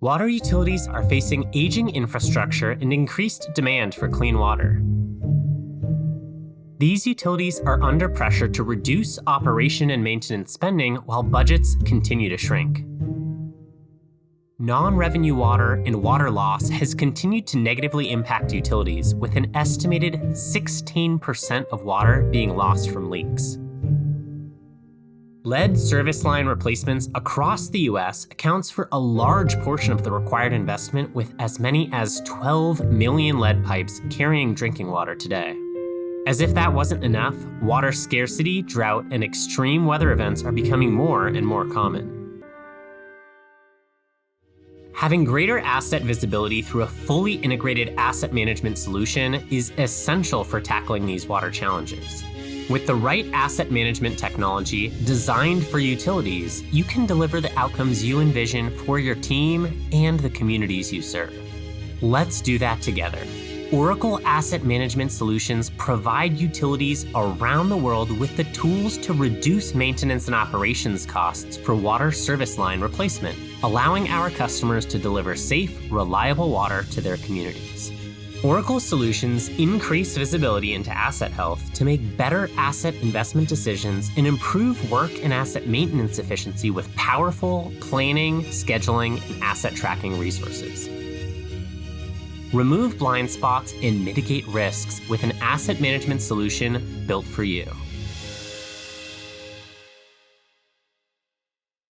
Water utilities are facing aging infrastructure and increased demand for clean water. These utilities are under pressure to reduce operation and maintenance spending while budgets continue to shrink. Non-revenue water and water loss has continued to negatively impact utilities, with an estimated 16% of water being lost from leaks. Lead service line replacements across the US accounts for a large portion of the required investment, with as many as 12 million lead pipes carrying drinking water today. As if that wasn't enough, water scarcity, drought, and extreme weather events are becoming more and more common. Having greater asset visibility through a fully integrated asset management solution is essential for tackling these water challenges. With the right asset management technology designed for utilities, you can deliver the outcomes you envision for your team and the communities you serve. Let's do that together. Oracle Asset Management Solutions provide utilities around the world with the tools to reduce maintenance and operations costs for water service line replacement, allowing our customers to deliver safe, reliable water to their communities. Oracle Solutions increase visibility into asset health to make better asset investment decisions and improve work and asset maintenance efficiency with powerful planning, scheduling, and asset tracking resources. Remove blind spots and mitigate risks with an asset management solution built for you.